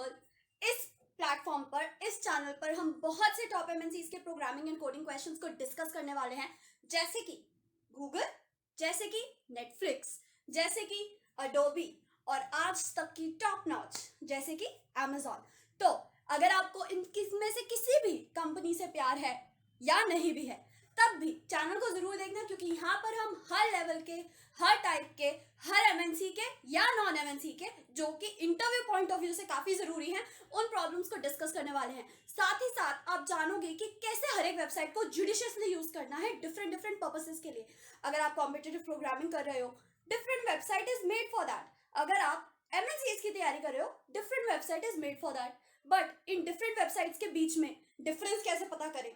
Viewer, इस platform पर, इस चैनल पर हम बहुत से टॉप एमएनसीज के प्रोग्रामिंग एंड कोडिंग क्वेश्चंस को डिस्कस करने वाले हैं, जैसे कि गूगल, जैसे कि नेटफ्लिक्स, जैसे कि अडोबी और आज तक की टॉप नॉच जैसे कि अमेजॉन। तो अगर आपको इनमें से किसी भी कंपनी से प्यार है या नहीं भी है, तब भी चैनल को जरूर देखना, क्योंकि यहाँ पर हम हर लेवल के, हर टाइप के, हर एमएनसी के या नॉन एमएनसी के, जो कि इंटरव्यू पॉइंट ऑफ व्यू से काफी जरूरी हैं, उन प्रॉब्लम्स को डिस्कस करने वाले हैं। साथ ही साथ आप जानोगे कि कैसे हर एक वेबसाइट को जुडिशियसली यूज करना है डिफरेंट पर्पसेस के लिए। अगर आप कॉम्पिटिटिव प्रोग्रामिंग कर रहे हो, different website is made for that. अगर आप एमएनसीज की तैयारी कर रहे हो, different website is made for that. But in different websites के बीच में डिफरेंस कैसे पता करें,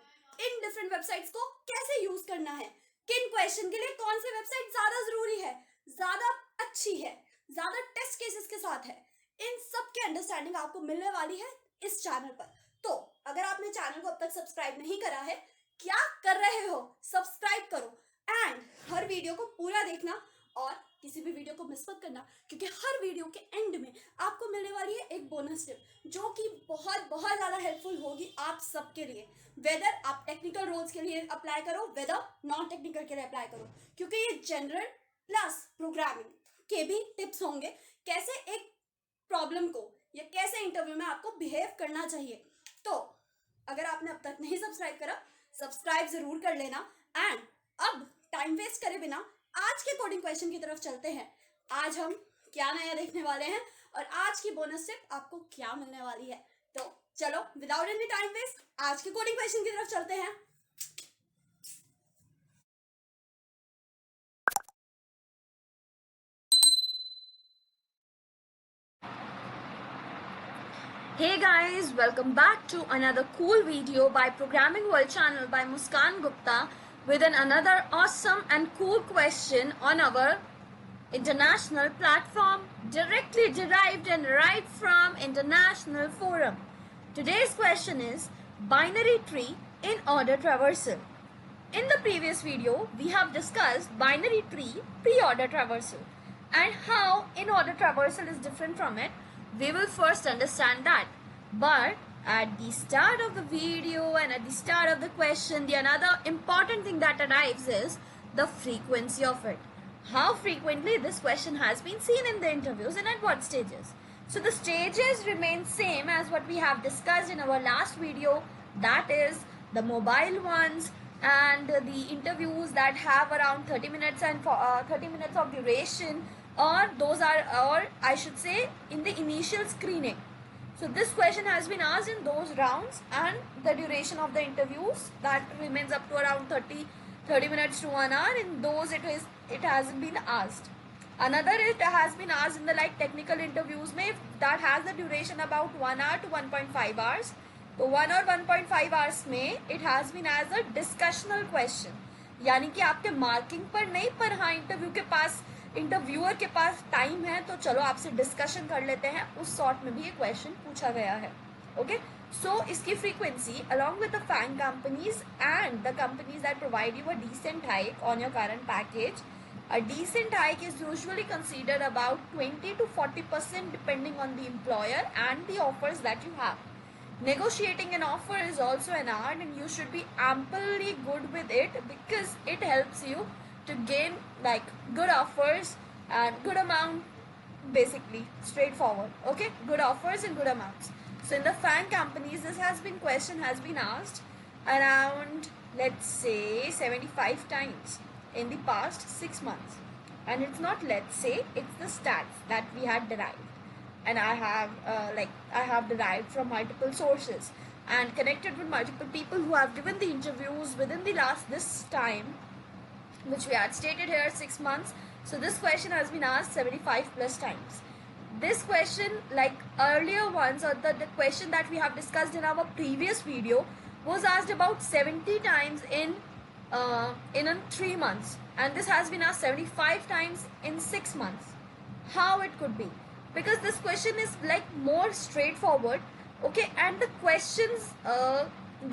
इन डिफरेंट वेबसाइट्स को कैसे यूज करना है, किन क्वेश्चन के लिए कौन सी वेबसाइट ज्यादा जरूरी है, ज्यादा अच्छी है, ज्यादा टेस्ट केसेस के साथ है, इन सब की अंडरस्टैंडिंग आपको मिलने वाली है इस चैनल पर। तो अगर आपने चैनल को अब तक सब्सक्राइब नहीं करा है, क्या कर रहे हो, सब्सक्राइब करो एंड हर वीडियो को पूरा देखना और किसी भी वीडियो को मिस मत करना, क्योंकि हर वीडियो के एंड में आपको मिलने वाली है एक बोनस टिप, जो कि बहुत ज्यादा हेल्पफुल होगी आप सबके लिए। वेदर आप टेक्निकल रोल्स के लिए अप्लाई करो, वेदर नॉन टेक्निकल के लिए अप्लाई करो, क्योंकि ये जनरल प्लस प्रोग्रामिंग के भी टिप्स होंगे, कैसे एक प्रॉब्लम को या कैसे इंटरव्यू में आपको बिहेव करना चाहिए। तो अगर आपने अब तक नहीं सब्सक्राइब करा, सब्सक्राइब जरूर कर लेना। एंड अब टाइम वेस्ट करे बिना आज के कोडिंग क्वेश्चन की तरफ चलते हैं। आज हम क्या नया देखने वाले हैं और आज की बोनस टिप आपको क्या मिलने वाली है। तो चलो विदाउट एनी टाइम वेस्ट आज के कोडिंग क्वेश्चन की तरफ चलते हैं। Hey guys, welcome back to another cool video by Programming World channel by Muskan Gupta with another awesome and cool question on our international platform, directly derived and right from international forum. Today's question is Binary Tree Inorder Traversal. In the previous video, we have discussed Binary Tree Pre-order Traversal and how Inorder Traversal is different from it. We will first understand that. But at the start of the video and at the start of the question, the another important thing that arrives is the frequency of it. How frequently this question has been seen in the interviews and at what stages. So the stages remain same as what we have discussed in our last video, that is the mobile ones and the interviews that have around 30 minutes and 30 minutes of duration, or those are, or I should say, in the initial screening. So this question has been asked in those rounds, and the duration of the interviews that remains up to around 30 minutes to 1 hour. In those it hasn't been asked. Another, it has been asked in the like technical interviews that has the duration about 1 hour to 1.5 hours. तो 1 और 1.5 hours में it has been as a discussional question, यानी कि आपके marking पर नहीं, पर हाँ इंटरव्यूअर के पास टाइम है तो चलो आपसे डिस्कशन कर लेते हैं, उस सॉर्ट में भी ये क्वेश्चन पूछा गया है। ओके, सो इसकी frequency along with the FAANG companies and the companies that provide you a decent hike on your current package, a decent hike is usually considered about 20 to 40% depending on the employer and the offers that you have. Negotiating an offer is also an art, and you should be amply good with it because it helps you to gain like good offers and good amount, basically straightforward. Okay, good offers and good amounts. So in the FAANG companies, this question has been asked around, let's say, 75 times in the past 6 months, and it's not let's say, it's the stats that we had derived, and I have derived from multiple sources and connected with multiple people who have given the interviews within the this time, which we had stated here 6 months. So this question has been asked 75 plus times. This question, like earlier ones, or the question that we have discussed in our previous video, was asked about 70 times in 3 months, and this has been asked 75 times in 6 months. How it could be? Because this question is like more straightforward, okay, and the questions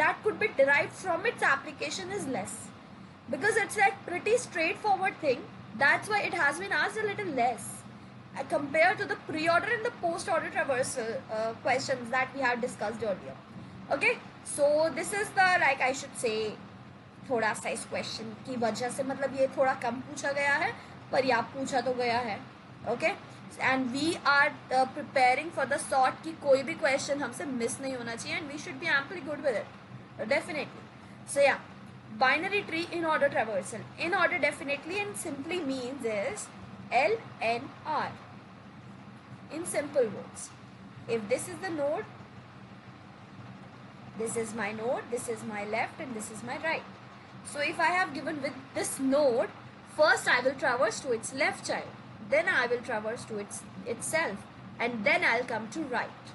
that could be derived from its application is less, because it's like pretty straightforward thing. That's why it has been asked a little less. compared to the pre-order and the post-order traversal questions that we have discussed earlier. Okay, so this is the, like I should say, थोड़ा सा इस question की वजह से मतलब ये थोड़ा कम पूछा गया है पर या पूछा तो गया है. Okay, and we are preparing for the sort कि कोई भी क्वेश्चन हमसे मिस नहीं होना चाहिए and we should be amply good with it definitely. So yeah, binary tree in order traversal. In order definitely and simply means is LNR. In simple words, if this is the node, this is my node, this is my left and this is my right. So if I have given with this node, first I will traverse to its left child, then I will traverse to itself, and then I'll come to right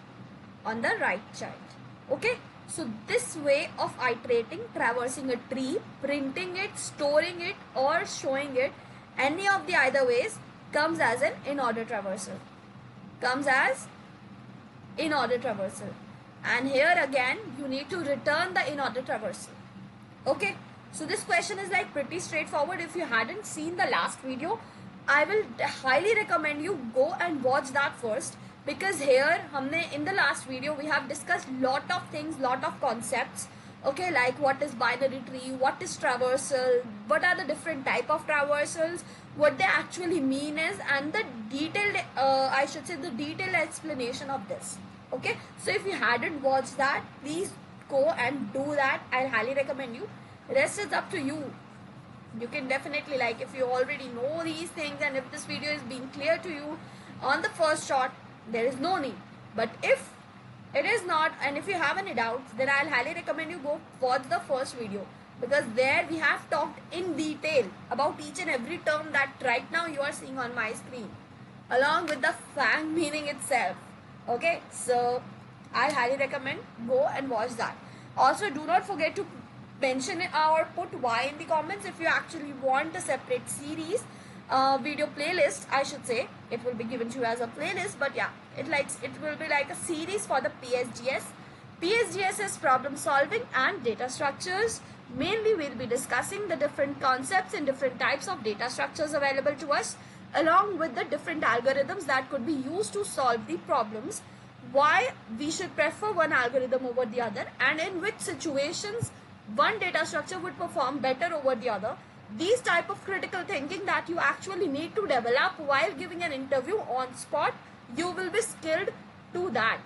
on the right child. Okay, so this way of iterating, traversing a tree, printing it, storing it or showing it, any of the either ways comes as an in-order traversal. Comes as in-order traversal. And here again you need to return the in-order traversal. Okay, so this question is like pretty straightforward. If you hadn't seen the last video, I will highly recommend you go and watch that first, because here हमने in the last video we have discussed lot of things, lot of concepts. Okay, like what is binary tree, what is traversal, what are the different type of traversals, what they actually mean is, and the detailed I should say the detailed explanation of this. Okay, so if you hadn't watched that, please go and do that. I highly recommend you. Rest is up to you. You can definitely, like, if you already know these things and if this video is being clear to you on the first shot, there is no need. But if it is not, and if you have any doubts, then I'll highly recommend you go watch the first video, because there we have talked in detail about each and every term that right now you are seeing on my screen, along with the FAANG meaning itself. Okay, so I highly recommend go and watch that. Also, do not forget to mention or put why in the comments if you actually want a separate series video playlist. I should say it will be given to you as a playlist, but yeah, it will be like a series for the PSGS. PSGS is problem solving and data structures. Mainly we'll be discussing the different concepts and different types of data structures available to us, along with the different algorithms that could be used to solve the problems, why we should prefer one algorithm over the other, and in which situations one data structure would perform better over the other. These type of critical thinking that you actually need to develop while giving an interview on spot, you will be skilled to that.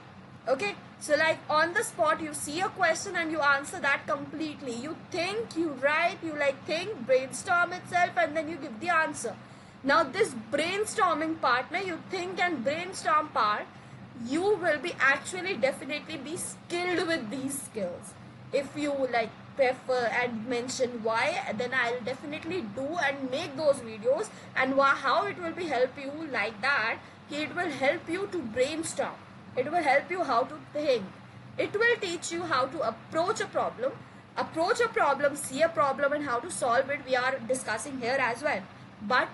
Okay, so like on the spot you see a question and you answer that completely. You think, you write, you like think, brainstorm itself, and then you give the answer. Now this brainstorming part, you think and brainstorm part, you will be actually definitely be skilled with these skills. If you like prefer and mention why, then I'll definitely do and make those videos, and how it will be help you like that. It will help you to brainstorm. It will help you how to think. It will teach you how to approach a problem, see a problem, and how to solve it. We are discussing here as well. But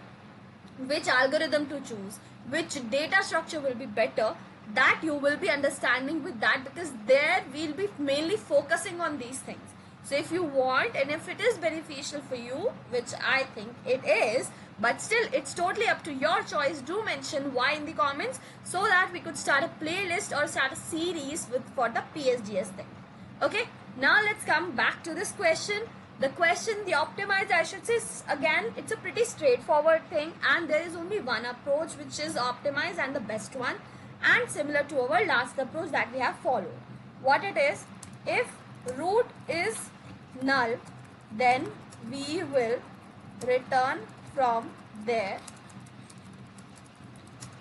which algorithm to choose, which data structure will be better, that you will be understanding with that, because there we'll be mainly focusing on these things. So if you want, and if it is beneficial for you, which I think it is, but still it's totally up to your choice, do mention why in the comments, so that we could start a playlist or start a series for the PSGS thing. Okay, now let's come back to this question. The question, the optimize, I should say, again, it's a pretty straightforward thing, and there is only one approach, which is optimize, and the best one, and similar to our last approach that we have followed. What it is, if root is null, then we will return from there,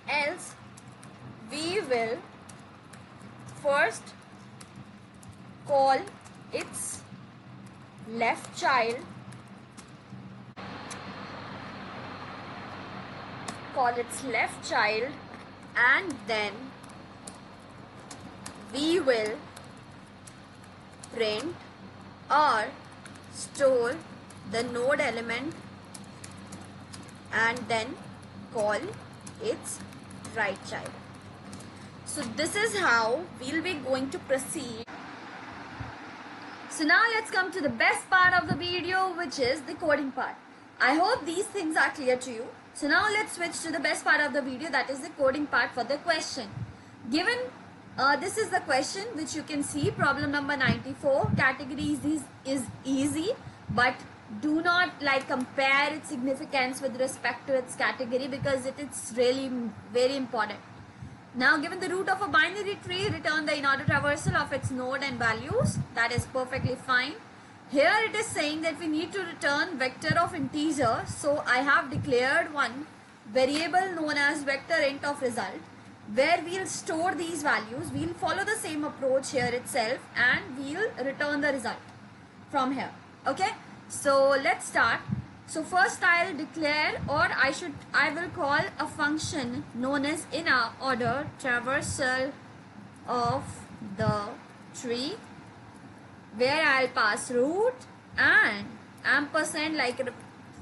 else we will first call its left child, and then we will print or store the node element, and then call its right child. So this is how we'll be going to proceed. So now let's come to the best part of the video, which is the coding part. I hope these things are clear to you. So now let's switch to the best part of the video, that is the coding part for the question. Given this is the question which you can see, problem number 94. Categories is easy, but do not like compare its significance with respect to its category, because it is really very important. Now, given the root of a binary tree, return the inorder traversal of its node and values. That is perfectly fine. Here it is saying that we need to return vector of integer. So I have declared one variable known as vector int of result, where we'll store these values. We'll follow the same approach here itself, and we'll return the result from here. Okay, so let's start. So first I'll declare, or I will call a function known as inorder traversal of the tree, where I'll pass root and ampersand like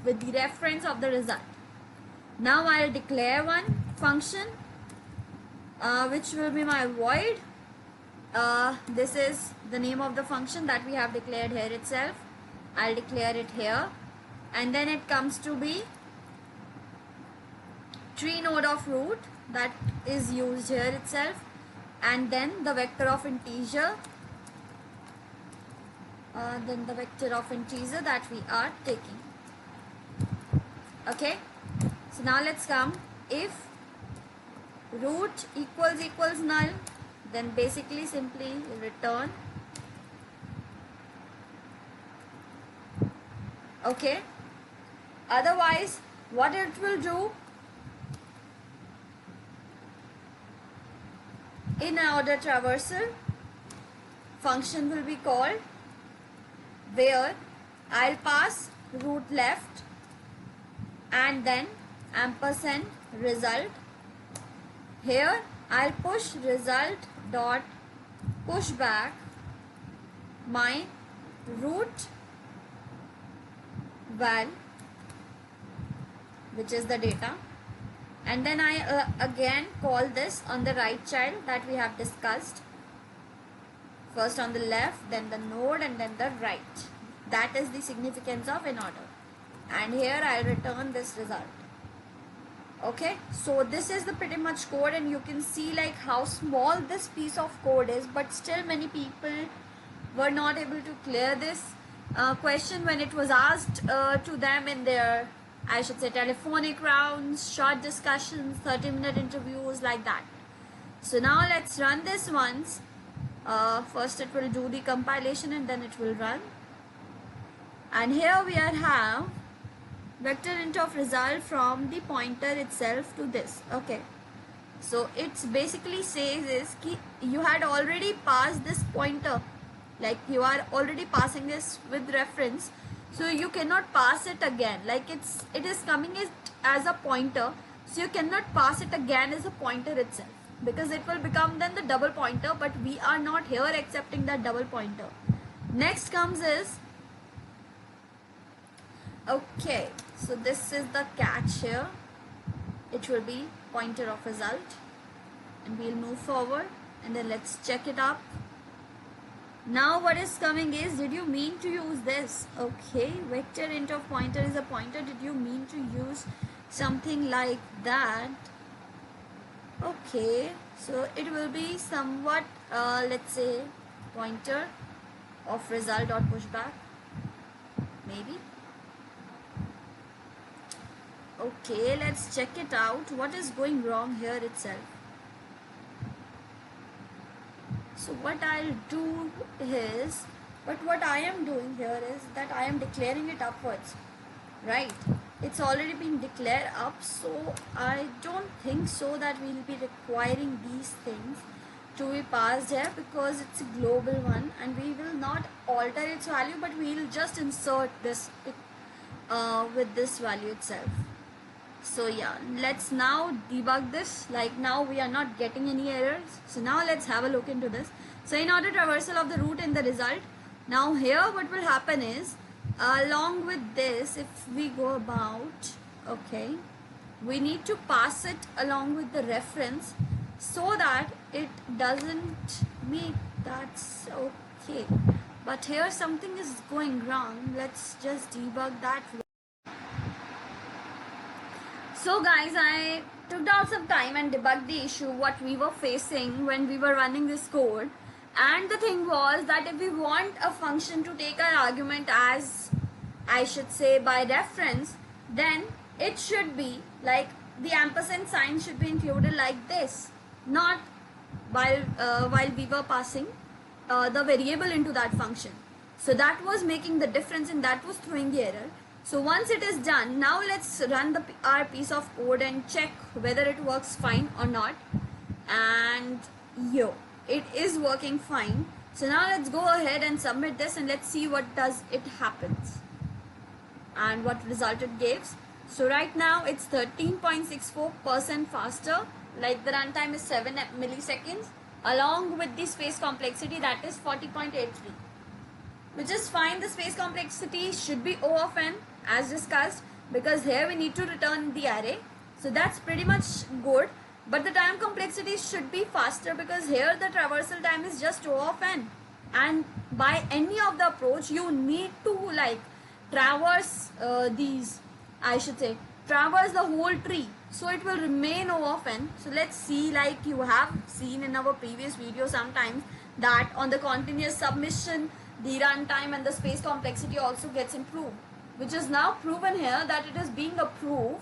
with the reference of the result. Now I'll declare one function which will be my void. This is the name of the function that we have declared here itself. I'll declare it here, and then it comes to be tree node of root that is used here itself, and then the vector of integer, that we are taking. Okay, so now let's come. If root equals null, then basically simply return. Okay, otherwise what it will do, inorder traversal function will be called, where I'll pass root left and then ampersand result. Here I'll push result dot push back my root val, which is the data, and then I again call this on the right child that we have discussed. First on the left, then the node, and then the right. That is the significance of inorder, and here I return this result. Okay, so this is the pretty much code, and you can see like how small this piece of code is, but still many people were not able to clear this question when it was asked to them in their, I should say, telephonic rounds, short discussions, 30-minute interviews, like that. So now let's run this once. First it will do the compilation and then it will run. And here we have vector int of result from the pointer itself to this. Okay, so it's basically says is ki you had already passed this pointer, like you are already passing this with reference, so you cannot pass it again, like it is coming as a pointer, so you cannot pass it again as a pointer itself, because it will become then the double pointer, but we are not here accepting that double pointer. Next comes is, okay, so this is the catch here, it will be pointer of result, and we'll move forward, and then let's check it up. Now what is coming is, did you mean to use this? Okay, vector int of pointer is a pointer, did you mean to use something like that? Okay, so it will be somewhat let's say pointer of result dot pushback, maybe. Okay, let's check it out. What is going wrong here itself? So what I'll do is, what I am doing here is that I am declaring it upwards, right? It's already been declared up, so I don't think so that we'll be requiring these things to be passed here, because it's a global one and we will not alter its value, but we'll just insert this with this value itself. So yeah, let's now debug this. Like now we are not getting any errors. So now let's have a look into this. So inorder traversal of the root in the result. Now here what will happen is, along with this, if we go about, okay, we need to pass it along with the reference so that it doesn't meet. That's okay, but here something is going wrong. Let's just debug that. So guys, I took out some time and debugged the issue what we were facing when we were running this code. And the thing was that if we want a function to take our argument as, I should say, by reference, then it should be like the ampersand sign should be included like this, not while we were passing the variable into that function. So that was making the difference and that was throwing the error. So once it is done, now let's run our piece of code and check whether it works fine or not. And it is working fine. So now let's go ahead and submit this and let's see what does it happens and what result it gives. So right now it's 13.64% faster, like the runtime is 7 milliseconds, along with the space complexity that is 40.83, which is fine. The space complexity should be O of n as discussed, because here we need to return the array, so that's pretty much good. But the time complexity should be faster because here the traversal time is just O of n, and by any of the approach you need to like traverse traverse the whole tree, so it will remain O of n. So let's see, like you have seen in our previous video sometimes, that on the continuous submission the runtime and the space complexity also gets improved, which is now proven here that it is being improved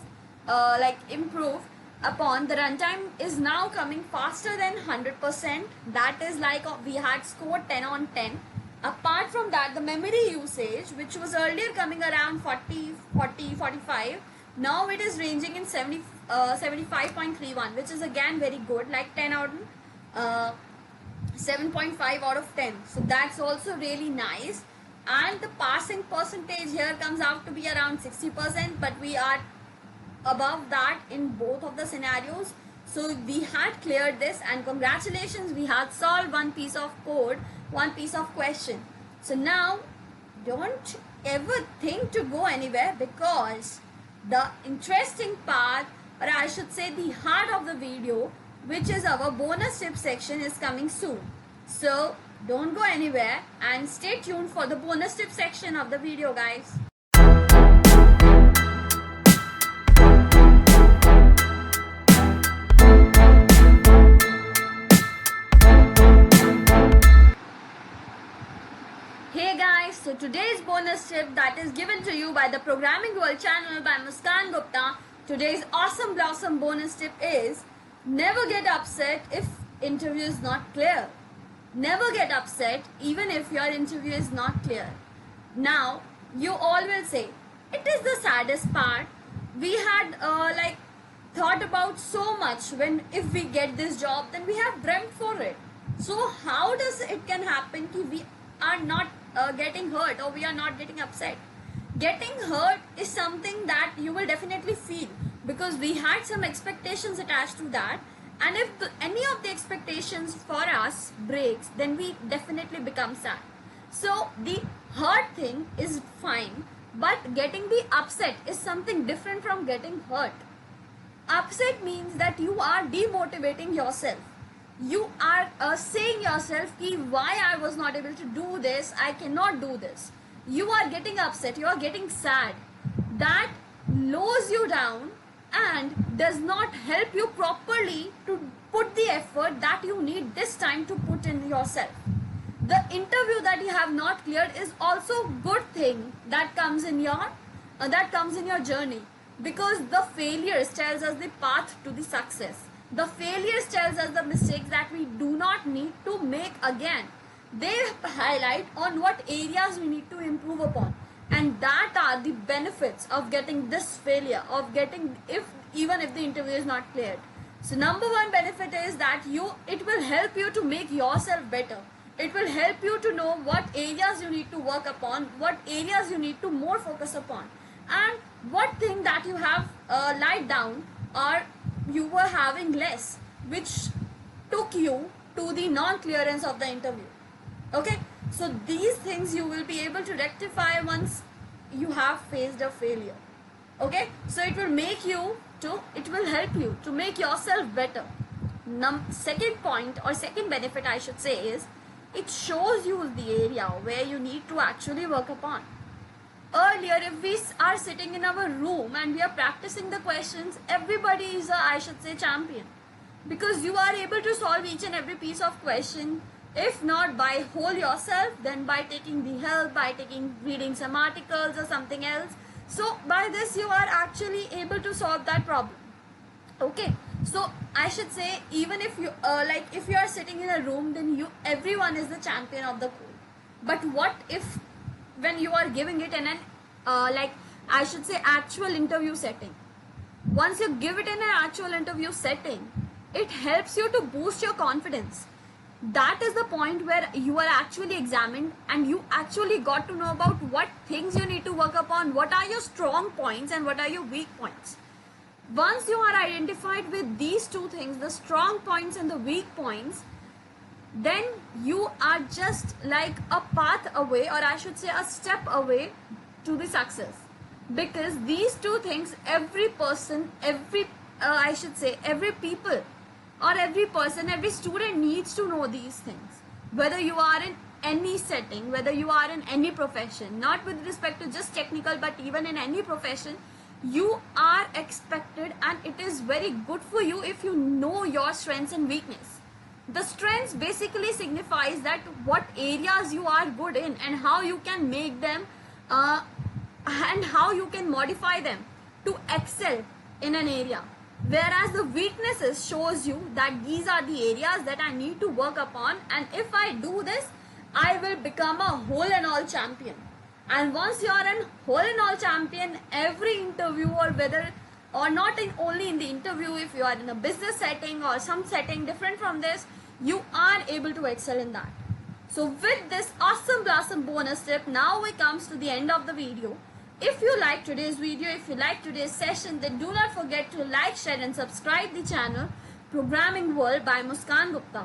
upon. The runtime is now coming faster than 100%. That is like we had scored 10 on 10. Apart from that, the memory usage, which was earlier coming around 45, now it is ranging in 75.31, which is again very good, like 10 out of 7.5 out of 10. So that's also really nice. And the passing percentage here comes out to be around 60%, but we are above that in both of the scenarios. So we had cleared this, and congratulations, we had solved one piece of code, one piece of question. So now don't ever think to go anywhere, because the interesting part, or I should say the heart of the video, which is our bonus tip section, is coming soon. So don't go anywhere and stay tuned for the bonus tip section of the video, guys. Hey guys, so today's bonus tip that is given to you by the Programming World channel by Muskan Gupta. Today's awesome blossom bonus tip is: never get upset if interview is not clear. Never get upset even if your interview is not clear. Now, you all will say, it is the saddest part. We had thought about so much if we get this job, then we have dreamt for it. So how does it can happen that we are not getting hurt or we are not getting upset? Getting hurt is something that you will definitely feel, because we had some expectations attached to that, and if any of the expectations for us breaks, then we definitely become sad. So the hurt thing is fine, but getting the upset is something different from getting hurt. Upset means that you are demotivating yourself. You are saying yourself ki why I was not able to do this, I cannot do this. You are getting upset, you are getting sad. That lowers you down and does not help you properly to put the effort that you need this time to put in yourself. The interview that you have not cleared is also good thing that comes in your journey, because the failures tells us the path to the success. The failures tells us the mistakes that we do not need to make again. They highlight on what areas we need to improve upon, and that are the benefits of getting this failure, of getting even if the interview is not cleared. So number one benefit is that it will help you to make yourself better. It will help you to know what areas you need to work upon, what areas you need to more focus upon, and what thing that you have lied down or you were having less, which took you to the non-clearance of the interview. Okay, so these things you will be able to rectify once you have faced a failure. Okay, so it will help you to make yourself better. Second point, or second benefit I should say, is it shows you the area where you need to actually work upon. earlier, if we are sitting in our room and we are practicing the questions, everybody is a, I should say, champion, because you are able to solve each and every piece of question, if not by whole yourself, then by taking the help, by reading some articles or something else. So by this you are actually able to solve that problem. Okay, so I should say, even if you if you are sitting in a room, then everyone is the champion of the code. But what if when you are giving it in an I should say actual interview setting? Once you give it in an actual interview setting, it helps you to boost your confidence. That is the point where you are actually examined and you actually got to know about what things you need to work upon, what are your strong points and what are your weak points. Once you are identified with these two things, the strong points and the weak points, then you are just like a path away, or I should say a step away to the success. Because these two things, every person, every people or every person, every student needs to know these things. Whether you are in any setting, whether you are in any profession, not with respect to just technical, but even in any profession, you are expected, and it is very good for you if you know your strengths and weakness. The strengths basically signifies that what areas you are good in and how you can make them and how you can modify them to excel in an area. Whereas the weaknesses shows you that these are the areas that I need to work upon, and if I do this, I will become a whole and all champion. And once you are an whole and all champion, every interview, or whether or not only in the interview, if you are in a business setting or some setting different from this, you are able to excel in that. So with this awesome blossom bonus tip, now we comes to the end of the video. If you like today's video, if you like today's session, then do not forget to like, share and subscribe the channel Programming World by Muskan Gupta.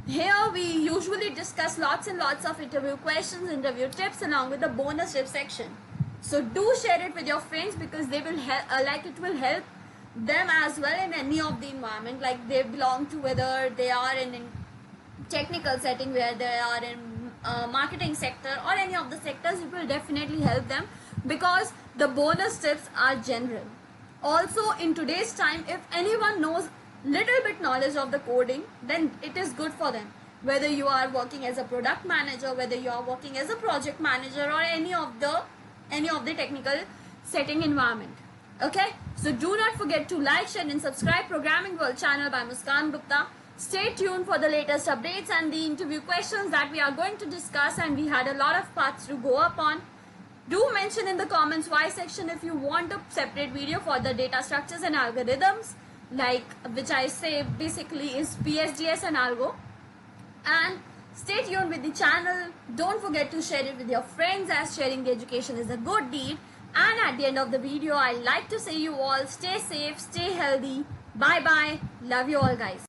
Here we usually discuss lots and lots of interview questions, interview tips along with the bonus tip section. So do share it with your friends, because they will help, it will help them as well in any of the environment, like they belong to, whether they are in technical setting, where they are in marketing sector or any of the sectors. It will definitely help them, because the bonus tips are general. Also in today's time, if anyone knows little bit knowledge of the coding, then it is good for them, whether you are working as a product manager, whether you are working as a project manager, or any of the technical setting environment. Okay, so do not forget to like, share and subscribe Programming World channel by Muskan Gupta. Stay tuned for the latest updates and the interview questions that we are going to discuss, and we had a lot of paths to go upon. Do mention in the comments Y section if you want a separate video for the data structures and algorithms, which I say basically is PSDS and algo. And stay tuned with the channel. Don't forget to share it with your friends, as sharing the education is a good deed. And at the end of the video, I like to say you all stay safe, stay healthy. Bye bye. Love you all, guys.